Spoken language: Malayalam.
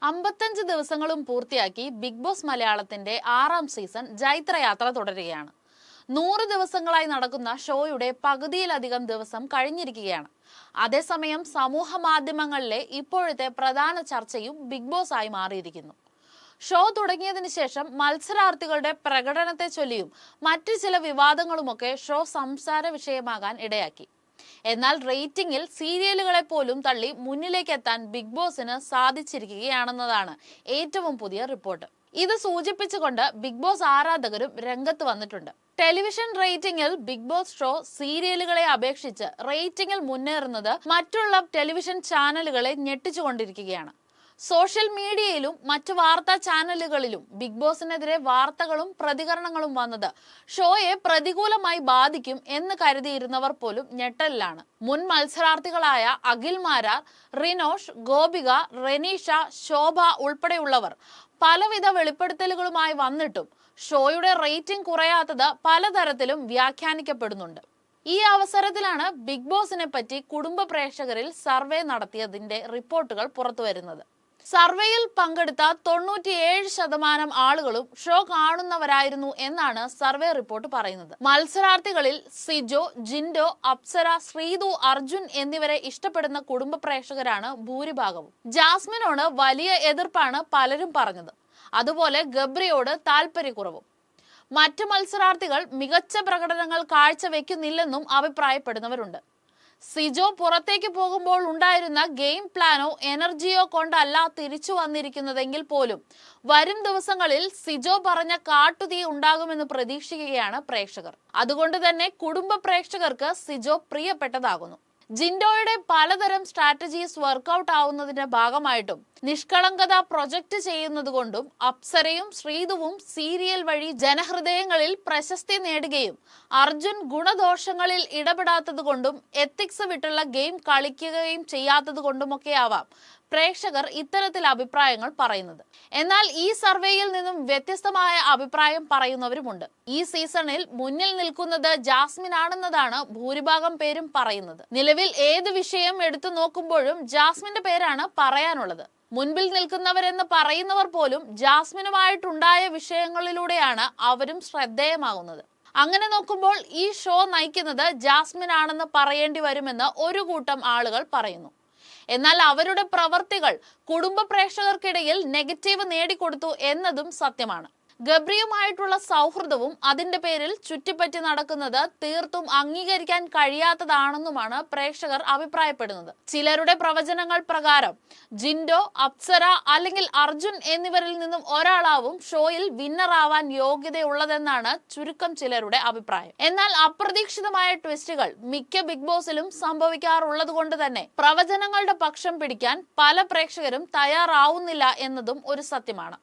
55 ദിവസങ്ങളും പൂർത്തിയാക്കി ബിഗ് ബോസ് മലയാളത്തിന്റെ 6ാം സീസൺ ജൈത്രയാത്ര തുടരുകയാണ്. 100 ദിവസങ്ങളായി നടക്കുന്ന ഷോയുടെ പകുതിയിലധികം ദിവസം കഴിഞ്ഞിരിക്കുകയാണ്. അതേസമയം സമൂഹ മാധ്യമങ്ങളിലെ ഇപ്പോഴത്തെ പ്രധാന ചർച്ചയും ബിഗ് ബോസ് ആയി മാറിയിരിക്കുന്നു. ഷോ തുടങ്ങിയതിനു ശേഷം മത്സരാർത്ഥികളുടെ പ്രകടനത്തെ ചൊല്ലിയും മറ്റു ചില വിവാദങ്ങളുമൊക്കെ ഷോ സംസാര വിഷയമാകാൻ ഇടയാക്കി. എന്നാൽ റേറ്റിംഗിൽ സീരിയലുകളെ പോലും തള്ളി മുന്നിലേക്ക് എത്താൻ ബിഗ് ബോസിന് സാധിച്ചിരിക്കുകയാണെന്നതാണ് ഏറ്റവും പുതിയ റിപ്പോർട്ട്. ഇത് സൂചിപ്പിച്ചുകൊണ്ട് ബിഗ് ബോസ് ആരാധകരും രംഗത്ത് വന്നിട്ടുണ്ട്. ടെലിവിഷൻ റേറ്റിംഗിൽ ബിഗ് ബോസ് ഷോ സീരിയലുകളെ അപേക്ഷിച്ച് റേറ്റിംഗിൽ മുന്നേറുന്നത് മറ്റുള്ള ടെലിവിഷൻ ചാനലുകളെ ഞെട്ടിച്ചുകൊണ്ടിരിക്കുകയാണ്. സോഷ്യൽ മീഡിയയിലും മറ്റു വാർത്താ ചാനലുകളിലും ബിഗ് ബോസിനെതിരെ വാർത്തകളും പ്രതികരണങ്ങളും വന്നത് ഷോയെ പ്രതികൂലമായി ബാധിക്കും എന്ന് കരുതിയിരുന്നവർ പോലും ഞെട്ടലിലാണ്. മുൻ മത്സരാർത്ഥികളായ അഖിൽ മാരാർ, റിനോഷ്, ഗോപിക, റെനീഷ, ശോഭ ഉൾപ്പെടെയുള്ളവർ പലവിധ വെളിപ്പെടുത്തലുകളുമായി വന്നിട്ടും ഷോയുടെ റേറ്റിംഗ് കുറയാത്തത് പലതരത്തിലും വ്യാഖ്യാനിക്കപ്പെടുന്നുണ്ട്. ഈ അവസരത്തിലാണ് ബിഗ് ബോസിനെ പറ്റി കുടുംബ പ്രേക്ഷകരിൽ സർവേ നടത്തിയതിന്റെ റിപ്പോർട്ടുകൾ പുറത്തുവരുന്നത്. സർവേയിൽ പങ്കെടുത്ത 97% ആളുകളും ഷോ കാണുന്നവരായിരുന്നു എന്നാണ് സർവേ റിപ്പോർട്ട് പറയുന്നത്. മത്സരാർത്ഥികളിൽ സിജോ, ജിൻഡോ, അപ്സര, ശ്രീതു, അർജുൻ എന്നിവരെ ഇഷ്ടപ്പെടുന്ന കുടുംബ പ്രേക്ഷകരാണ് ഭൂരിഭാഗവും. ജാസ്മിനോട് വലിയ എതിർപ്പാണ് പലരും പറഞ്ഞത്. അതുപോലെ ഗബ്രിയോട് താല്പര്യക്കുറവും. മറ്റു മത്സരാർത്ഥികൾ മികച്ച പ്രകടനങ്ങൾ കാഴ്ചവെക്കുന്നില്ലെന്നും അഭിപ്രായപ്പെടുന്നവരുണ്ട്. സിജോ പുറത്തേക്ക് പോകുമ്പോൾ ഉണ്ടായിരുന്ന ഗെയിം പ്ലാനോ എനർജിയോ കൊണ്ടല്ല തിരിച്ചു വന്നിരിക്കുന്നതെങ്കിൽ പോലും വരും ദിവസങ്ങളിൽ സിജോ പറഞ്ഞ കാട്ടുതീ ഉണ്ടാകുമെന്ന് പ്രതീക്ഷിക്കുകയാണ് പ്രേക്ഷകർ. അതുകൊണ്ട് തന്നെ കുടുംബ പ്രേക്ഷകർക്ക് സിജോ പ്രിയപ്പെട്ടതാകുന്നു. ജിൻഡോയുടെ പലതരം സ്ട്രാറ്റജീസ് വർക്ക്ഔട്ട് ആവുന്നതിന്റെ ഭാഗമായിട്ടും നിഷ്കളങ്കത പ്രൊജക്ട് ചെയ്യുന്നതുകൊണ്ടും അപ്സരയും ശ്രീതുവും സീരിയൽ വഴി ജനഹൃദയങ്ങളിൽ പ്രശസ്തി നേടുകയും അർജുൻ ഗുണദോഷങ്ങളിൽ ഇടപെടാത്തതുകൊണ്ടും എത്തിക്സ് വിട്ടുള്ള ഗെയിം കളിക്കുകയും ചെയ്യാത്തതുകൊണ്ടുമൊക്കെയാവാം പ്രേക്ഷകർ ഇത്തരത്തിൽ അഭിപ്രായങ്ങൾ പറയുന്നത്. എന്നാൽ ഈ സർവേയിൽ നിന്നും വ്യത്യസ്തമായ അഭിപ്രായം പറയുന്നവരുമുണ്ട്. ഈ സീസണിൽ മുന്നിൽ നിൽക്കുന്നത് ജാസ്മിൻ ആണെന്നതാണ് ഭൂരിഭാഗം പേരും പറയുന്നത്. നിലവിൽ ഏത് വിഷയം എടുത്തു നോക്കുമ്പോഴും ജാസ്മിന്റെ പേരാണ് പറയാനുള്ളത്. മുൻപിൽ നിൽക്കുന്നവരെന്ന് പറയുന്നവർ പോലും ജാസ്മിനുമായിട്ടുണ്ടായ വിഷയങ്ങളിലൂടെയാണ് അവരും ശ്രദ്ധേയമാകുന്നത്. അങ്ങനെ നോക്കുമ്പോൾ ഈ ഷോ നയിക്കുന്നത് ജാസ്മിൻ ആണെന്ന് പറയേണ്ടി വരുമെന്ന് ഒരു കൂട്ടം ആളുകൾ പറയുന്നു. എന്നാൽ അവരുടെ പ്രവർത്തികൾ കുടുംബ പ്രേക്ഷകർക്കിടയിൽ നെഗറ്റീവ് നേടിക്കൊടുത്തു എന്നതും സത്യമാണ്. ഗബ്രിയുമായിട്ടുള്ള സൗഹൃദവും അതിന്റെ പേരിൽ ചുറ്റിപ്പറ്റി നടക്കുന്നത് തീർത്തും അംഗീകരിക്കാൻ കഴിയാത്തതാണെന്നുമാണ് പ്രേക്ഷകർ അഭിപ്രായപ്പെടുന്നത്. ചിലരുടെ പ്രവചനങ്ങൾ പ്രകാരം ജിൻഡോ, അപ്സര അല്ലെങ്കിൽ അർജുൻ എന്നിവരിൽ നിന്നും ഒരാളാവും ഷോയിൽ വിന്നറാവാൻ യോഗ്യതയുള്ളതെന്നാണ് ചുരുക്കം ചിലരുടെ അഭിപ്രായം. എന്നാൽ അപ്രതീക്ഷിതമായ ട്വിസ്റ്റുകൾ മിക്ക ബിഗ് ബോസിലും സംഭവിക്കാറുള്ളത് കൊണ്ട് തന്നെ പ്രവചനങ്ങളുടെ പക്ഷം പിടിക്കാൻ പല പ്രേക്ഷകരും തയ്യാറാവുന്നില്ല എന്നതും ഒരു സത്യമാണ്.